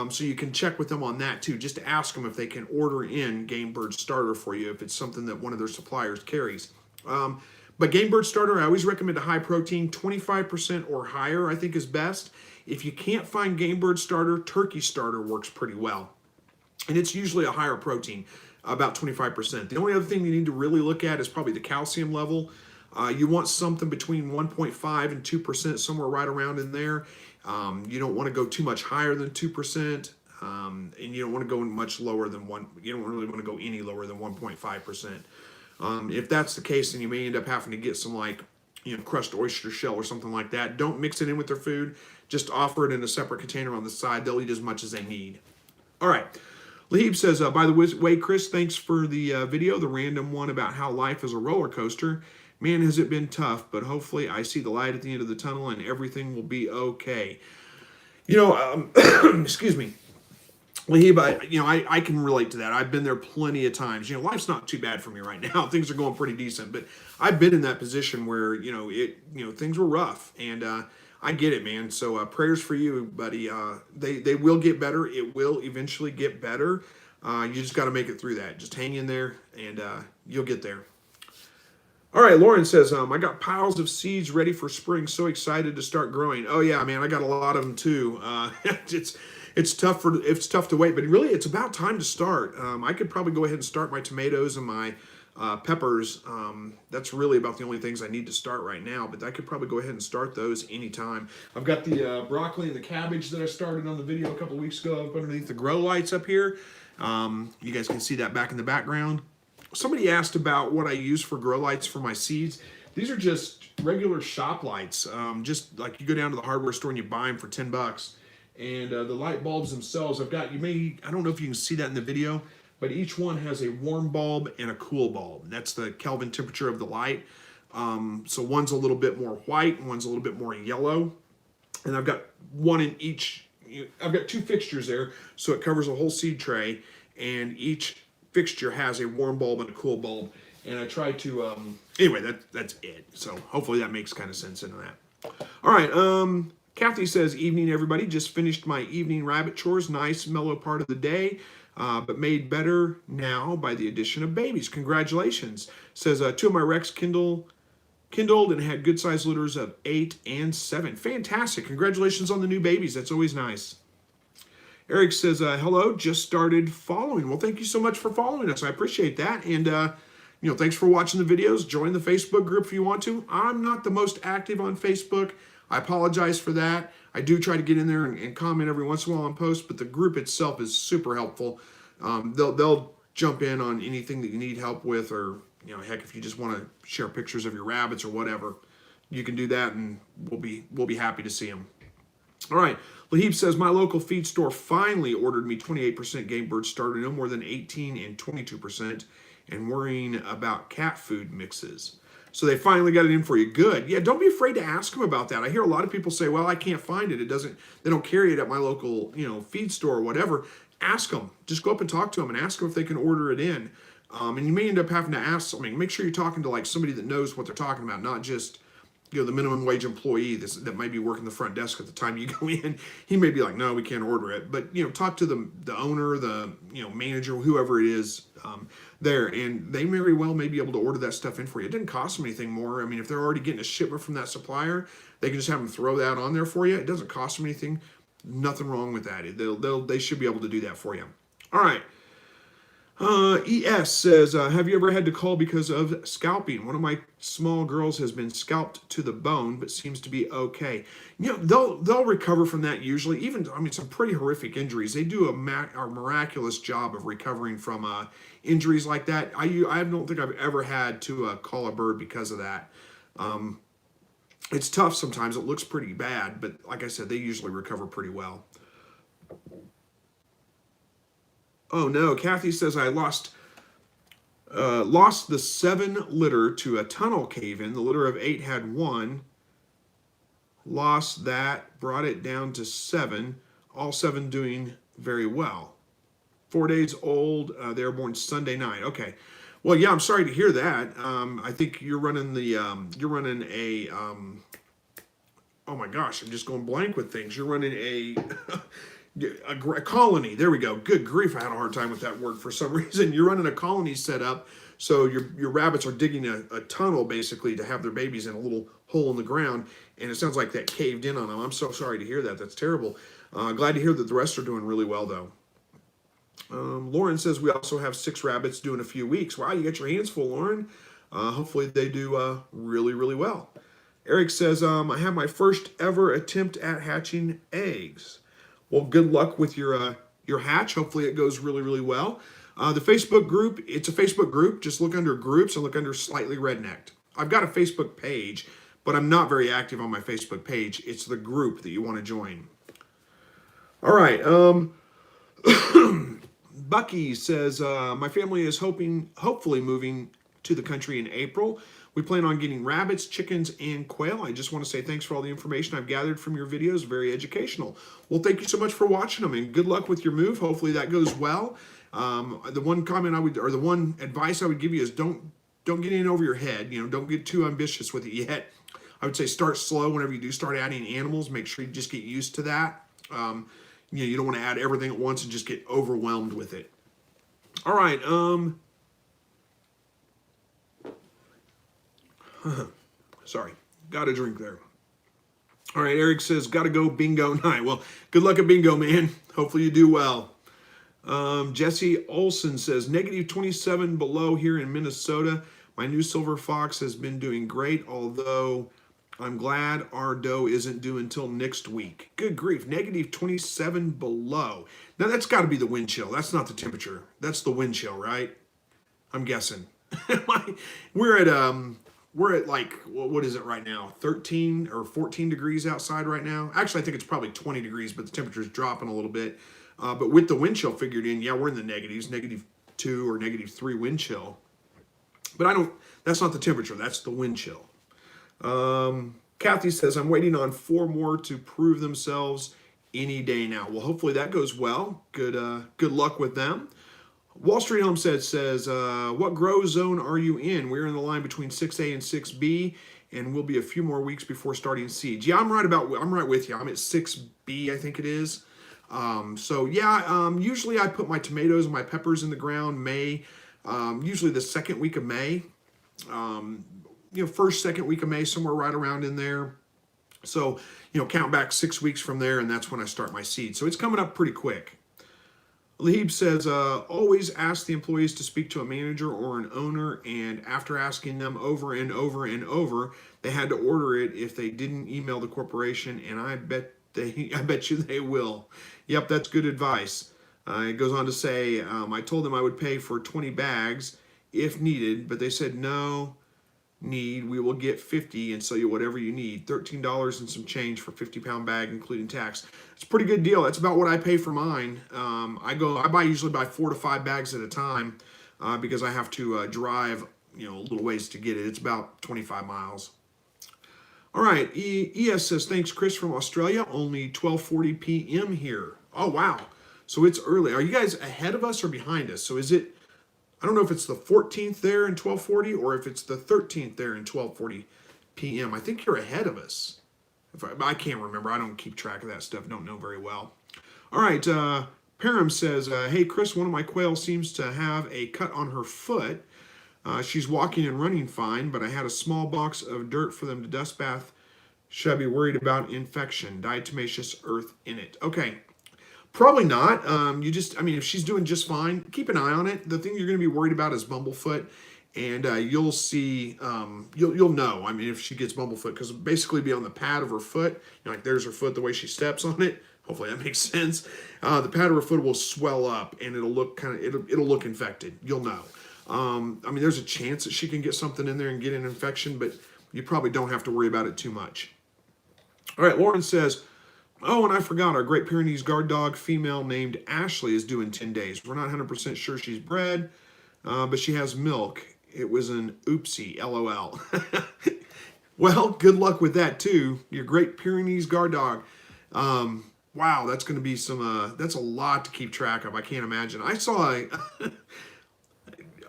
So you can check with them on that too. Just ask them if they can order in Game Bird Starter for you if it's something that one of their suppliers carries. But Game Bird Starter, I always recommend a high protein, 25% or higher, I think is best. If you can't find Game Bird Starter, Turkey Starter works pretty well. And it's usually a higher protein, about 25%. The only other thing you need to really look at is probably the calcium level. You want something between 1.5 and 2%, somewhere right around in there. You don't want to go too much higher than 2%, and you don't want to go much lower than you don't really want to go any lower than 1.5%. If that's the case, then you may end up having to get some crushed oyster shell or something like that. Don't mix it in with their food. Just offer it in a separate container on the side. They'll eat as much as they need. All right. Lahib says, by the way, Chris, thanks for the video, the random one about how life is a roller coaster. Man, has it been tough, but hopefully I see the light at the end of the tunnel and everything will be okay. Excuse me. Lahib, I can relate to that. I've been there plenty of times. Life's not too bad for me right now. Things are going pretty decent, but I've been in that position where, things were rough, and I get it, man. So prayers for you, buddy. They will get better. It will eventually get better. You just got to make it through that. Just hang in there, and you'll get there. All right, Lauren says, I got piles of seeds ready for spring. So excited to start growing. Oh yeah, man, I got a lot of them too. It's tough to wait, but really it's about time to start. I could probably go ahead and start my tomatoes and my peppers. That's really about the only things I need to start right now, but I could probably go ahead and start those anytime. I've got the broccoli and the cabbage that I started on the video a couple of weeks ago up underneath the grow lights up here. You guys can see that back in the background. Somebody asked about what I use for grow lights for my seeds. These are just regular shop lights. Just like you go down to the hardware store and you buy them for $10. And the light bulbs themselves, I don't know if you can see that in the video, but each one has a warm bulb and a cool bulb. That's the Kelvin temperature of the light. So one's a little bit more white and one's a little bit more yellow. And I've got one in each. I've got two fixtures there, so it covers a whole seed tray, and each fixture has a warm bulb and a cool bulb. And I try to, anyway, that's it. So hopefully that makes kind of sense into that. All right, Kathy says, evening, everybody. Just finished my evening rabbit chores. Nice, mellow part of the day, but made better now by the addition of babies. Congratulations. Says, two of my Rex kindled and had good sized litters of 8 and 7. Fantastic. Congratulations on the new babies. That's always nice. Eric says, hello, just started following. Well, thank you so much for following us. I appreciate that. And, thanks for watching the videos. Join the Facebook group if you want to. I'm not the most active on Facebook. I apologize for that. I do try to get in there and comment every once in a while on posts, but the group itself is super helpful. They'll jump in on anything that you need help with, or, heck, if you just want to share pictures of your rabbits or whatever, you can do that, and we'll be happy to see them. All right. Lahib says, my local feed store finally ordered me 28% Game Bird Starter, no more than 18 and 22%, and worrying about cat food mixes. So they finally got it in for you. Good. Yeah, don't be afraid to ask them about that. I hear a lot of people say, well, I can't find it. They don't carry it at my local, feed store or whatever. Ask them. Just go up and talk to them and ask them if they can order it in. And you may end up having to ask, make sure you're talking to like somebody that knows what they're talking about, not just, the minimum wage employee that might be working the front desk at the time you go in, he may be like, no, we can't order it. But talk to the owner, the manager, whoever it is there, and they very well may be able to order that stuff in for you. It didn't cost them anything more. I mean, if they're already getting a shipment from that supplier, they can just have them throw that on there for you. It doesn't cost them anything. Nothing wrong with that. They should be able to do that for you. All right. ES says, have you ever had to call because of scalping? One of my small girls has been scalped to the bone, but seems to be okay. They'll recover from that usually. Even, I mean, some pretty horrific injuries. They do a miraculous job of recovering from injuries like that. I don't think I've ever had to call a bird because of that. It's tough sometimes. It looks pretty bad, but like I said, they usually recover pretty well. Oh no, Kathy says I lost the 7 litter to a tunnel cave-in. The litter of 8 had 1. Lost that, brought it down to 7. All 7 doing very well. 4 days old. They were born Sunday night. Okay. Well, yeah, I'm sorry to hear that. I think you're running oh my gosh, I'm just going blank with things. You're running a colony. There we go. Good grief, I had a hard time with that word for some reason. You're running a colony set up, so your rabbits are digging a tunnel basically to have their babies in a little hole in the ground, and it sounds like that caved in on them. I'm so sorry to hear that. That's terrible. Glad to hear that the rest are doing really well though. Lauren says we also have 6 rabbits due in a few weeks. Wow, you got your hands full, Lauren. Hopefully they do really, really well. Eric says, I have my first ever attempt at hatching eggs. Well, good luck with your hatch. Hopefully it goes really, really well. The Facebook group, it's a Facebook group. Just look under groups and look under Slightly Rednecked. I've got a Facebook page, but I'm not very active on my Facebook page. It's the group that you want to join. All right. Bucky says, my family is hopefully moving to the country in April. We plan on getting rabbits, chickens, and quail. I just want to say thanks for all the information I've gathered from your videos. Very educational. Well, thank you so much for watching them, and good luck with your move. Hopefully that goes well. The one comment the one advice I would give you is don't get in over your head. Don't get too ambitious with it yet. I would say start slow whenever you do start adding animals. Make sure you just get used to that. You don't want to add everything at once and just get overwhelmed with it. All right. Sorry, got a drink there. All right, Eric says, got to go bingo night. Well, good luck at bingo, man. Hopefully you do well. Jesse Olson says, -27 below here in Minnesota. My new silver fox has been doing great, although I'm glad our doe isn't due until next week. Good grief, -27 below. Now that's got to be the wind chill. That's not the temperature. That's the wind chill, right? I'm guessing. We're at like, what is it right now? 13 or 14 degrees outside right now. Actually, I think it's probably 20 degrees, but the temperature's dropping a little bit. But with the wind chill figured in, yeah, we're in the negatives, -2 or -3 wind chill. But that's not the temperature, that's the wind chill. Kathy says, I'm waiting on 4 more to prove themselves any day now. Well, hopefully that goes well. Good luck with them. Wall Street Homestead says, what grow zone are you in? We're in the line between 6A and 6B, and we'll be a few more weeks before starting seeds. Yeah, I'm right with you. I'm at 6B, I think it is. So yeah, usually I put my tomatoes and my peppers in the ground usually the second week of May. First, second week of May, somewhere right around in there. So, count back 6 weeks from there, and that's when I start my seed. So it's coming up pretty quick. Lahib says, always ask the employees to speak to a manager or an owner, and after asking them over and over and over, they had to order it if they didn't email the corporation, and I bet you they will. Yep, that's good advice. It goes on to say, I told them I would pay for 20 bags if needed, but they said no need, we will get 50 and sell you whatever you need. $13 and some change for 50-pound bag, including tax. It's a pretty good deal. That's about what I pay for mine. I usually buy 4 to 5 bags at a time because I have to drive a little ways to get it. It's about 25 miles. All right, ES says, thanks, Chris from Australia. Only 12:40 p.m. here. Oh, wow. So it's early. Are you guys ahead of us or behind us? So is it, I don't know if it's the 14th there in 12:40 or if it's the 13th there in 12:40 p.m. I think you're ahead of us. I can't remember. I don't keep track of that stuff. Don't know very well. All right. Param says, hey, Chris, one of my quail seems to have a cut on her foot. She's walking and running fine, but I had a small box of dirt for them to dust bath. Should I be worried about infection, diatomaceous earth in it? Okay. Probably not. If she's doing just fine, keep an eye on it. The thing you're going to be worried about is bumblefoot, and you'll see, you'll know. I mean, if she gets bumblefoot, because basically be on the pad of her foot, like there's her foot, the way she steps on it. Hopefully that makes sense. The pad of her foot will swell up, and it'll look it'll look infected. You'll know. There's a chance that she can get something in there and get an infection, but you probably don't have to worry about it too much. All right, Lauren says, oh, and I forgot, our Great Pyrenees guard dog female named Ashley is due in 10 days. We're not 100% sure she's bred, but she has milk. It was an oopsie, LOL. Well, good luck with that, too. Your Great Pyrenees guard dog. Wow, that's going to be that's a lot to keep track of. I can't imagine. I saw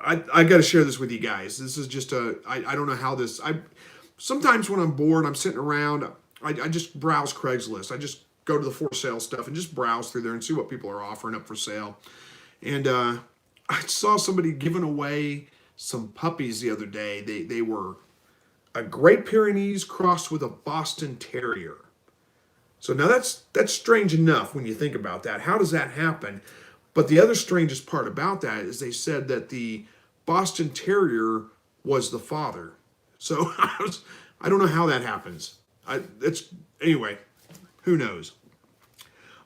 I got to share this with you guys. This is just I don't know how this, sometimes when I'm bored, I'm sitting around, I just browse Craigslist. I just go to the for sale stuff and just browse through there and see what people are offering up for sale. And I saw somebody giving away some puppies the other day. They were a Great Pyrenees crossed with a Boston Terrier. So now that's strange enough when you think about that. How does that happen? But the other strangest part about that is they said that the Boston Terrier was the father. So I don't know how that happens. Anyway, who knows?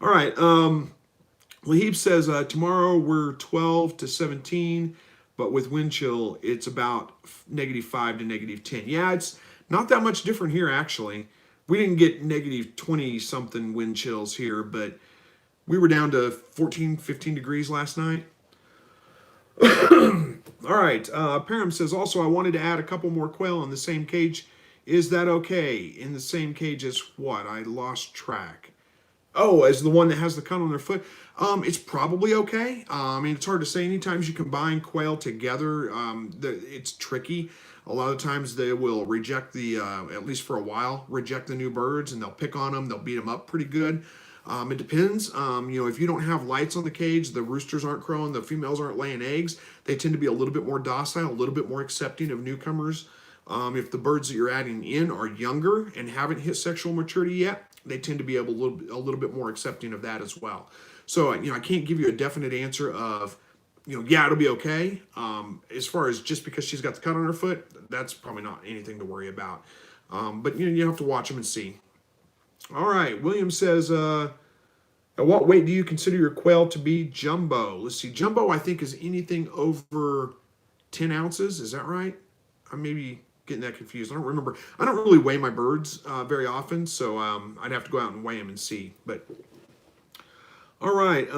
All right. Lahib says, tomorrow we're 12 to 17, but with wind chill, it's about -5 to -10. Yeah, it's not that much different here, actually. We didn't get -20-something wind chills here, but we were down to 14, 15 degrees last night. All right. Param says, also, I wanted to add a couple more quail in the same cage. Is that okay? In the same cage as what? I lost track. Oh, as the one that has the cut on their foot? It's probably okay. It's hard to say. Anytime you combine quail together, it's tricky. A lot of times they will reject at least for a while, reject the new birds, and they'll pick on them. They'll beat them up pretty good. It depends. If you don't have lights on the cage, the roosters aren't crowing, the females aren't laying eggs, they tend to be a little bit more docile, a little bit more accepting of newcomers. If the birds that you're adding in are younger and haven't hit sexual maturity yet, they tend to be a little bit more accepting of that as well. So, I can't give you a definite answer of, yeah, it'll be okay. As far as just because she's got the cut on her foot, that's probably not anything to worry about. But you have to watch them and see. All right, William says, at what weight do you consider your quail to be jumbo? Let's see, jumbo I think is anything over 10 ounces. Is that right? I may be getting that confused. I don't remember. I don't really weigh my birds very often, so I'd have to go out and weigh them and see. But all right,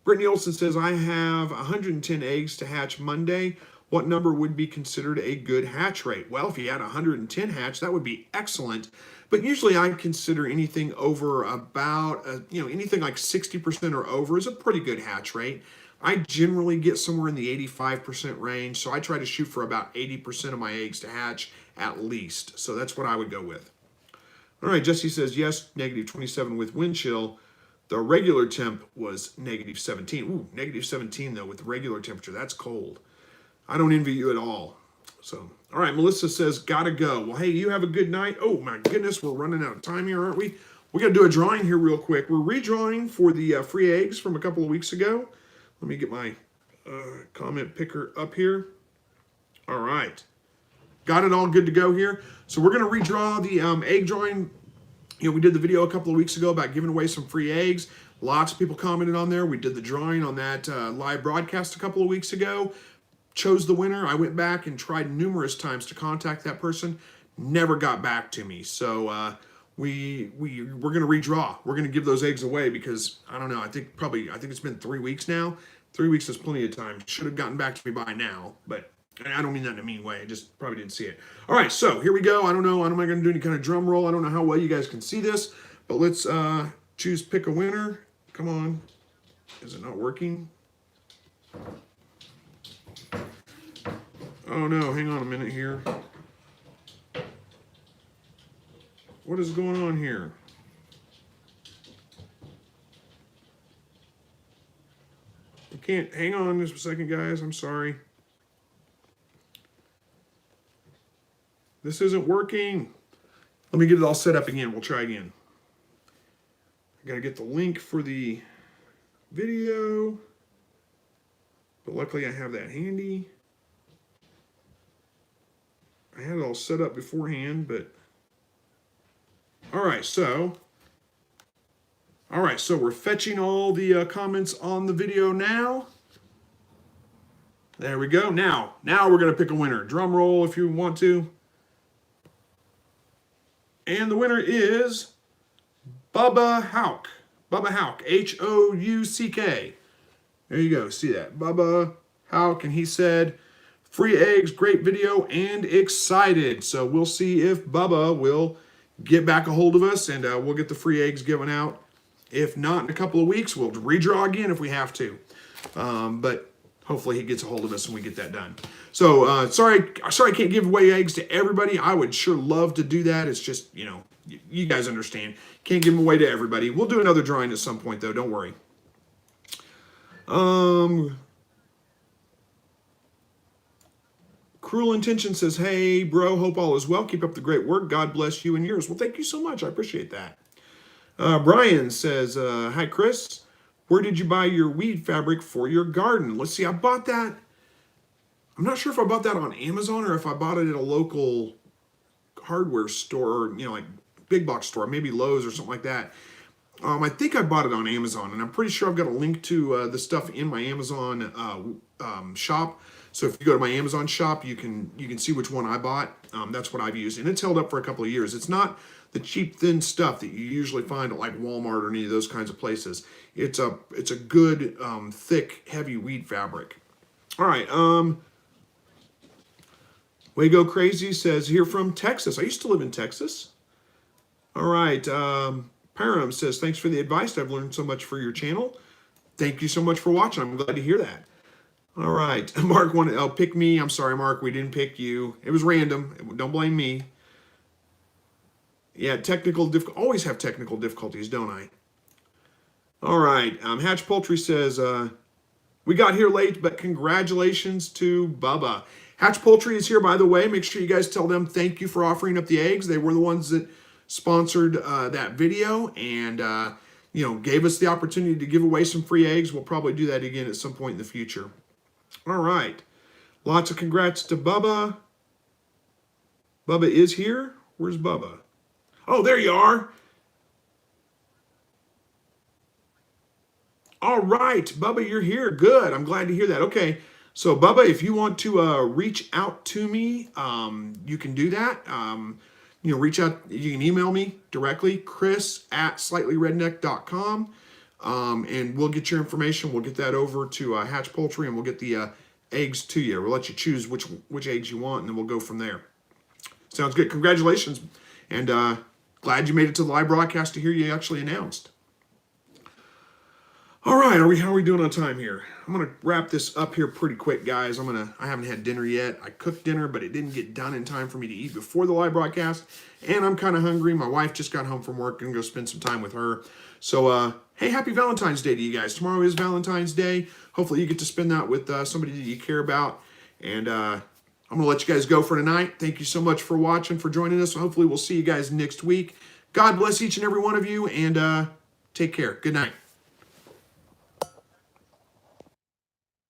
Brittany Olson says, I have 110 eggs to hatch Monday. What number would be considered a good hatch rate? Well, if you had 110 hatch, that would be excellent. But usually I consider anything over about, anything like 60% or over is a pretty good hatch rate. I generally get somewhere in the 85% range, so I try to shoot for about 80% of my eggs to hatch at least. So that's what I would go with. All right, Jesse says, yes, -27 with wind chill. The regular temp was -17. Ooh, -17 though with regular temperature. That's cold. I don't envy you at all. So, all right, Melissa says, gotta go. Well, hey, you have a good night. Oh, my goodness, we're running out of time here, aren't we? We got to do a drawing here real quick. We're redrawing for the free eggs from a couple of weeks ago. Let me get my comment picker up here. All right. Got it all good to go here. So we're going to redraw the egg drawing. We did the video a couple of weeks ago about giving away some free eggs. Lots of people commented on there. We did the drawing on that live broadcast a couple of weeks ago. Chose the winner. I went back and tried numerous times to contact that person. Never got back to me. So we're going to redraw. We're going to give those eggs away because, I don't know, I think it's been 3 weeks now. 3 weeks is plenty of time. Should have gotten back to me by now, but I don't mean that in a mean way. I just probably didn't see it. All right, so here we go. I don't know. I'm not going to do any kind of drum roll. I don't know how well you guys can see this, but let's choose pick a winner. Come on. Is it not working? Oh, no. Hang on a minute here. What is going on here? I can't, hang on just a second, guys. I'm sorry. This isn't working. Let me get it all set up again. We'll try again. I gotta get the link for the video, but luckily I have that handy. I had it all set up beforehand, but all right, so we're fetching all the comments on the video now. There we go. Now we're gonna pick a winner. Drum roll if you want to. And the winner is Bubba Houck. Bubba Houck, H-O-U-C-K. There you go, see that. Bubba Houck, and he said, free eggs, great video, and excited. So we'll see if Bubba will get back a hold of us, and we'll get the free eggs given out. If not, in a couple of weeks, we'll redraw again if we have to. But hopefully he gets a hold of us and we get that done. So sorry I can't give away eggs to everybody. I would sure love to do that. It's just, you know, you guys understand. Can't give them away to everybody. We'll do another drawing at some point, though. Don't worry. Cruel Intention says, hey, bro, hope all is well. Keep up the great work. God bless you and yours. Well, thank you so much. I appreciate that. Brian says, hi, Chris. Where did you buy your weed fabric for your garden? Let's see. I bought that. I'm not sure if I bought that on Amazon or if I bought it at a local hardware store, you know, like big box store, maybe Lowe's or something like that. I think I bought it on Amazon, and I'm pretty sure I've got a link to the stuff in my Amazon shop. So if you go to my Amazon shop, you can see which one I bought. That's what I've used, and it's held up for a couple of years. It's not the cheap, thin stuff that you usually find at like Walmart or any of those kinds of places. It's a good, thick, heavy weed fabric. All right. Way Go Crazy says, here from Texas. I used to live in Texas. All right. Param says, thanks for the advice. I've learned so much for your channel. Thank you so much for watching. I'm glad to hear that. All right. Mark wanted, oh, pick me. I'm sorry, Mark. We didn't pick you. It was random. Don't blame me. Yeah, always have technical difficulties, don't I? All right. Hatch Poultry says, we got here late, but congratulations to Bubba. Hatch Poultry is here, by the way. Make sure you guys tell them thank you for offering up the eggs. They were the ones that sponsored that video and, you know, gave us the opportunity to give away some free eggs. We'll probably do that again at some point in the future. All right. Lots of congrats to Bubba. Bubba is here. Where's Bubba? Oh, there you are. All right, Bubba, you're here. Good. I'm glad to hear that. Okay. So, Bubba, if you want to reach out to me, you can do that. You know, reach out. You can email me directly, chris@slightlyrednecked.com, and we'll get your information. We'll get that over to Hatch Poultry, and we'll get the eggs to you. We'll let you choose which eggs you want, and then we'll go from there. Sounds good. Congratulations, and glad you made it to the live broadcast to hear you actually announced. All right, how are we doing on time here? I'm gonna wrap this up here pretty quick, guys. I haven't had dinner yet. I cooked dinner, but it didn't get done in time for me to eat before the live broadcast, and I'm kind of hungry. My wife just got home from work. Gonna go spend some time with her. So, hey, happy Valentine's Day to you guys. Tomorrow is Valentine's Day. Hopefully you get to spend that with somebody that you care about. And I'm gonna let you guys go for tonight. Thank you so much for watching, for joining us. Hopefully we'll see you guys next week. God bless each and every one of you, and take care. Good night.